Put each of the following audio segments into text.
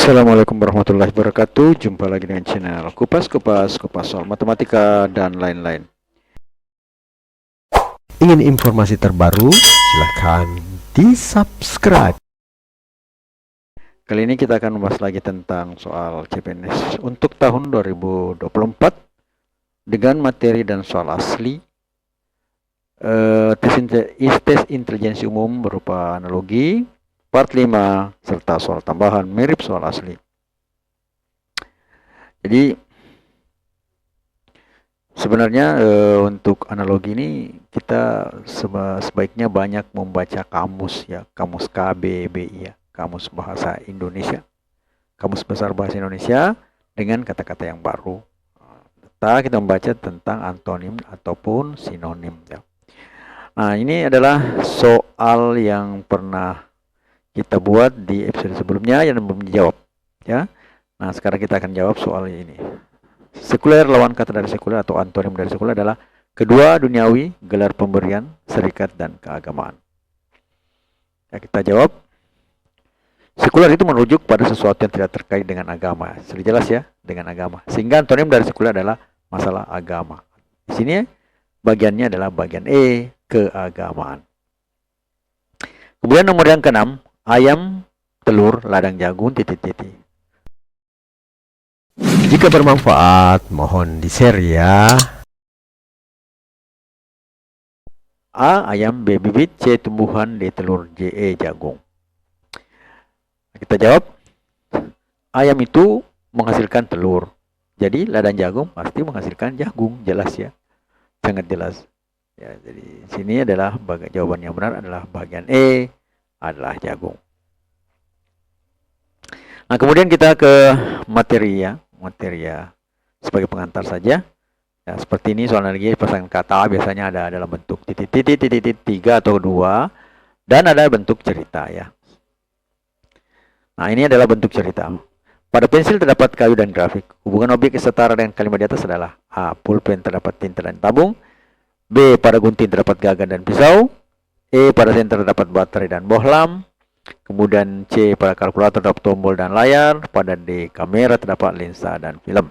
Assalamualaikum warahmatullahi wabarakatuh. Jumpa lagi dengan channel Kupas soal matematika dan lain-lain. Ingin informasi terbaru? Silahkan di-subscribe. Kali ini kita akan membahas lagi tentang soal CPNS untuk tahun 2024 dengan materi dan soal asli. Tes intelijensi umum berupa analogi, part 5, serta soal tambahan mirip soal asli. Jadi sebenarnya untuk analogi ini kita sebaiknya banyak membaca kamus ya, kamus KBBI ya, kamus bahasa Indonesia, kamus besar bahasa Indonesia dengan kata-kata yang baru. Kita membaca tentang antonim ataupun sinonim ya. Nah, ini adalah soal yang pernah kita buat di episode sebelumnya yang belum dijawab ya. Nah, sekarang kita akan jawab soal ini. Sekuler lawan kata dari sekuler atau antonim dari sekuler adalah kedua, duniawi, gelar pemberian, serikat, dan keagamaan. Ya, kita jawab. Sekuler itu merujuk pada sesuatu yang tidak terkait dengan agama. Sudah jelas ya, dengan agama. Sehingga antonim dari sekuler adalah masalah agama. Di sini bagiannya adalah bagian E, keagamaan. Kemudian nomor yang keenam, ayam, telur, ladang jagung, titik-titik. Jika bermanfaat, mohon di-share ya. A, ayam, B, bibit, C, tumbuhan, D, telur, J, E, jagung. Kita jawab, ayam itu menghasilkan telur. Jadi ladang jagung pasti menghasilkan jagung, jelas ya. Sangat jelas. Ya, jadi sini adalah jawaban yang benar adalah bagian E, adalah jagung. Nah, kemudian kita ke materi ya, sebagai pengantar saja. Ya, seperti ini soal analogi pasangan kata biasanya ada dalam bentuk titik-titik 3 atau 2 dan ada bentuk cerita ya. Nah, ini adalah bentuk cerita. Pada pensil terdapat kayu dan grafik. Hubungan objek setara dengan kalimat di atas adalah A, pulpen terdapat tinta dan tabung. B, pada gunting terdapat gagang dan pisau. E, pada senter terdapat baterai dan bohlam. Kemudian C, pada kalkulator terdapat tombol dan layar. Pada D, kamera terdapat lensa dan film.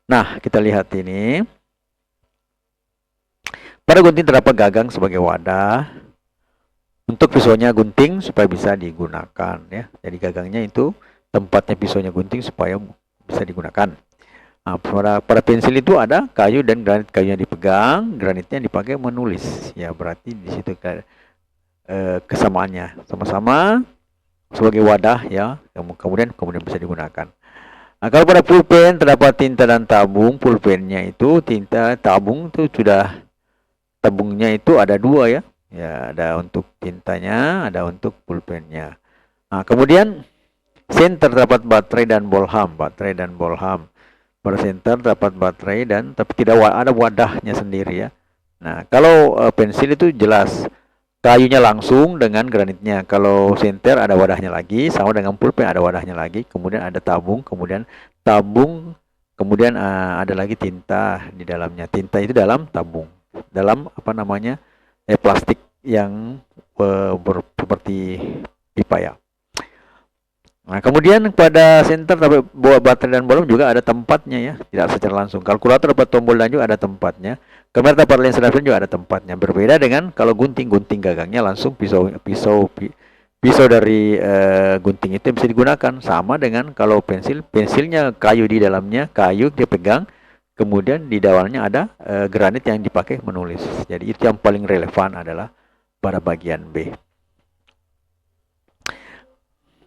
Nah, kita lihat ini. Pada gunting terdapat gagang sebagai wadah. Untuk pisaunya gunting supaya bisa digunakan ya. Jadi gagangnya itu tempatnya pisaunya gunting supaya bisa digunakan. Nah, pada pensil itu ada kayu dan granit. Kayunya dipegang, granitnya dipakai menulis. Ya, berarti di situ kesamaannya sama-sama sebagai wadah ya. Kemudian bisa digunakan. Nah, kalau pada pulpen terdapat tinta dan tabung. Pulpennya itu tinta, tabung itu sudah tabungnya itu ada dua ya. Ya, ada untuk tintanya, ada untuk pulpennya. Nah, kemudian senter terdapat baterai dan bolham. Pada senter terdapat baterai dan tapi tidak ada wadahnya sendiri ya. Nah, kalau pensil itu jelas kayunya langsung dengan granitnya. Kalau senter ada wadahnya lagi, sama dengan pulpen ada wadahnya lagi. Kemudian ada tabung, kemudian ada lagi tinta di dalamnya. Tinta itu dalam tabung, dalam plastik yang seperti pipa ya. Nah, kemudian pada senter baterai dan bolham juga ada tempatnya ya, tidak secara langsung. Kalkulator dapat tombol dan juga ada tempatnya. Kamera dapat lensa dan film juga ada tempatnya. Berbeda dengan kalau gunting gagangnya langsung pisau dari gunting itu bisa digunakan. Sama dengan kalau pensilnya kayu di dalamnya, kayu dia pegang. Kemudian di dalamnya ada granit yang dipakai menulis. Jadi itu yang paling relevan adalah pada bagian B.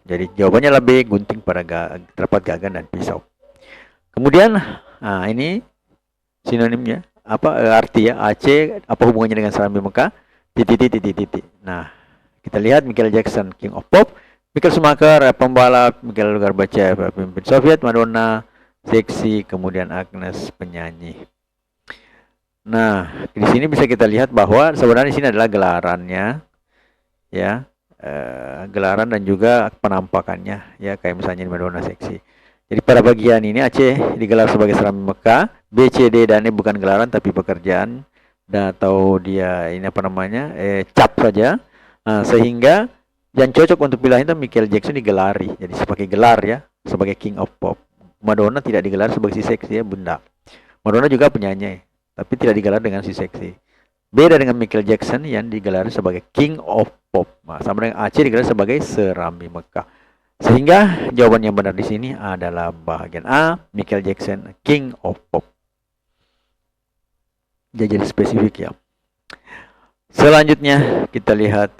Jadi jawabannya lebih gunting pada terdapat gagang dan pisau. Kemudian ini sinonimnya arti ya, AC apa hubungannya dengan Serambi Mekah? Titik. Nah, kita lihat Michael Jackson, King of Pop, Michael Schumacher, pembalap, Mikhail Gorbachev, pemimpin Soviet, Madonna, seksi, kemudian Agnes, penyanyi. Nah, di sini bisa kita lihat bahwa sebenarnya di sini adalah gelarannya, ya, gelaran dan juga penampakannya, ya, kayak misalnya di Madonna seksi. Jadi pada bagian ini Aceh digelar sebagai Serambi Mekah, B, C, D dan E bukan gelaran tapi pekerjaan, atau dia ini cap saja, sehingga yang cocok untuk pilihan itu Michael Jackson digelari, jadi sebagai gelar ya. sebagai King of Pop. Madonna tidak digelar sebagai si seksi ya, benda. Madonna juga penyanyi, tapi tidak digelar dengan si seksi. Beda dengan Michael Jackson yang digelar sebagai King of Pop. Nah, sama dengan Aceh digelar sebagai Serambi Mekah. Sehingga jawaban yang benar di sini adalah bagian A, Michael Jackson, King of Pop. Jadi spesifik ya. Selanjutnya kita lihat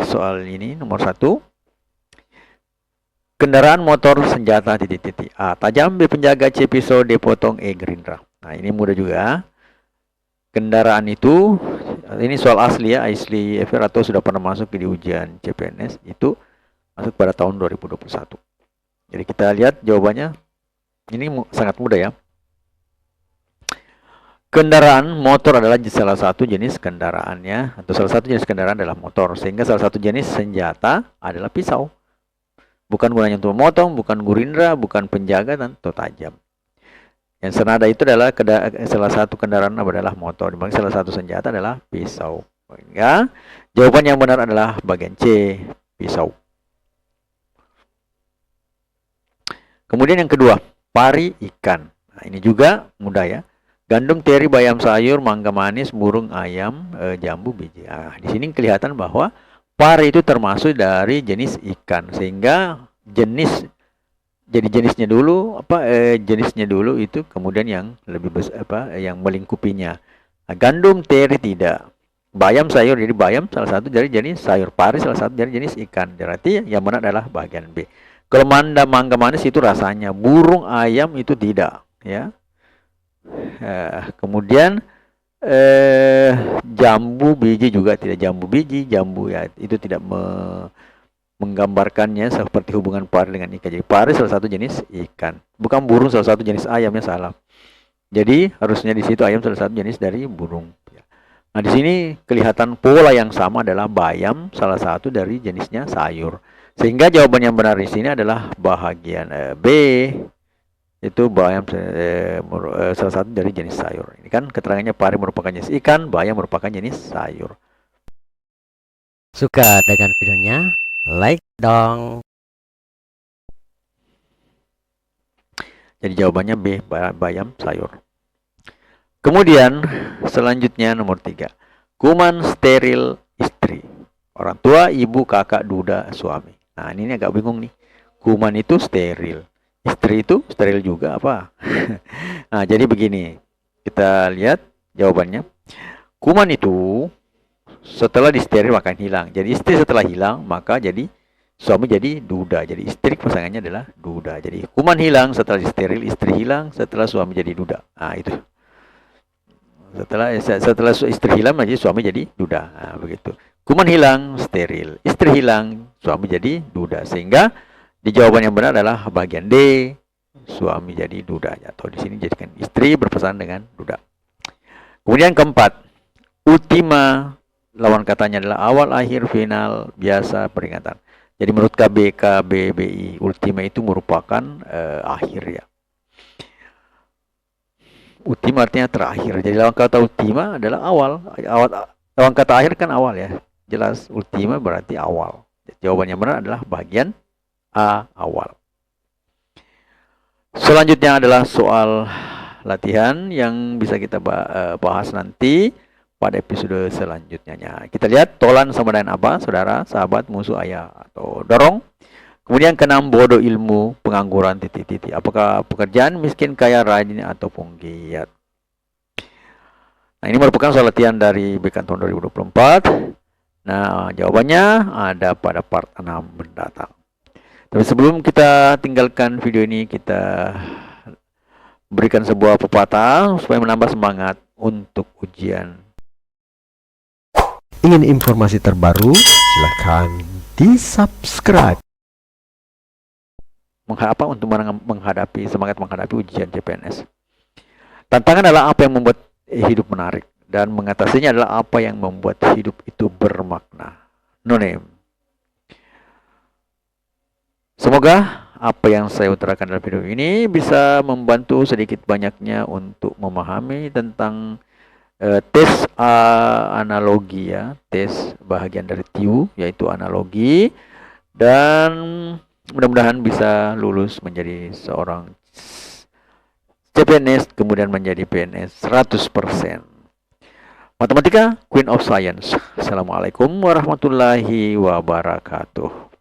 soal ini nomor 1. Kendaraan motor senjata titik-titik. A. Tajam, B. Penjaga, C. Pisau, D. Potong, E. Gerindra. Nah ini mudah juga. Kendaraan itu, ini soal asli ya, asli FR atau sudah pernah masuk di ujian CPNS, itu masuk pada tahun 2021. Jadi kita lihat jawabannya, ini sangat mudah ya. Kendaraan motor adalah salah satu jenis kendaraannya, atau salah satu jenis kendaraan adalah motor, sehingga salah satu jenis senjata adalah pisau. Bukan gunanya untuk memotong, bukan Gerindra, bukan penjaga, dan atau tajam. Yang senada itu adalah salah satu kendaraan adalah motor, dimana salah satu senjata adalah pisau. Ya, jawaban yang benar adalah bagian C, pisau. Kemudian yang kedua, pari ikan. Nah, ini juga mudah ya. Gandum, teri, bayam, sayur, mangga manis, burung, ayam, jambu, biji. Nah, di sini kelihatan bahwa pari itu termasuk dari jenis ikan, sehingga jenisnya dulu jenisnya dulu itu kemudian yang lebih besar yang melingkupinya. Nah, gandum, teri tidak. Bayam, sayur, jadi bayam salah satu dari jenis sayur, pari salah satu dari jenis ikan. Berarti yang benar adalah bagian B. Kalau mangga manis itu rasanya, burung, ayam itu tidak ya. Kemudian jambu, biji juga tidak. Jambu, biji, jambu ya itu tidak menggambarkannya seperti hubungan pari dengan ikan. Jadi pari salah satu jenis ikan, bukan burung salah satu jenis ayamnya, salah. Jadi harusnya di situ ayam salah satu jenis dari burung. Nah di sini kelihatan pola yang sama adalah bayam salah satu dari jenisnya sayur. Sehingga jawaban yang benar di sini adalah bahagian B, itu bayam salah satu dari jenis sayur. Ini kan keterangannya pari merupakan jenis ikan, bayam merupakan jenis sayur. Suka dengan videonya? Like dong. Jadi jawabannya B, bayam sayur. Kemudian selanjutnya nomor 3. Kuman steril istri. Orang tua, ibu, kakak, duda, suami. Nah ini agak bingung nih. Kuman itu steril. Istri itu steril juga apa? Nah jadi begini. Kita lihat jawabannya. Kuman itu setelah disteril maka hilang. Jadi istri setelah hilang maka jadi suami jadi duda. Jadi istri pasangannya adalah duda. Jadi kuman hilang setelah disteril, istri hilang setelah suami jadi duda. Nah itu. Setelah istri hilang jadi suami jadi duda. Nah, begitu. Kuman hilang, steril. Istri hilang, suami jadi duda. Sehingga di jawaban yang benar adalah bagian D, suami jadi duda. Atau di sini jadikan istri berpasangan dengan duda. Kemudian keempat, ultima, lawan katanya adalah awal, akhir, final, biasa, peringatan. Jadi menurut KBBI, ultima itu merupakan akhir ya. Ultima artinya terakhir. Jadi lawan kata ultima adalah awal. Lawan kata akhir kan awal ya. Jelas ultima berarti awal. Jawaban yang benar adalah bagian A, awal. Selanjutnya adalah soal latihan yang bisa kita bahas nanti pada episode selanjutnya. Kita lihat tolan sama dengan apa, saudara, sahabat, musuh, ayah, atau dorong. Kemudian keenam, bodoh, ilmu, pengangguran, titik-titik. Apakah pekerjaan, miskin, kaya, rajin, atau penggiat. Nah ini merupakan soal latihan dari BK tahun 2024. Nah jawabannya ada pada part 6 mendatang. Tapi sebelum kita tinggalkan video ini, kita berikan sebuah pepatah supaya menambah semangat untuk ujian. Ingin informasi terbaru? Silakan di-subscribe. Untuk semangat menghadapi ujian CPNS. Tantangan adalah apa yang membuat hidup menarik, dan mengatasinya adalah apa yang membuat hidup itu bermakna. No name. Semoga apa yang saya utarakan dalam video ini bisa membantu sedikit banyaknya untuk memahami tentang tes analogi ya, tes bahagian dari TIU yaitu analogi, dan Mudah-mudahan bisa lulus menjadi seorang CPNS, kemudian menjadi PNS 100%. Matematika, Queen of Science. Assalamualaikum warahmatullahi wabarakatuh.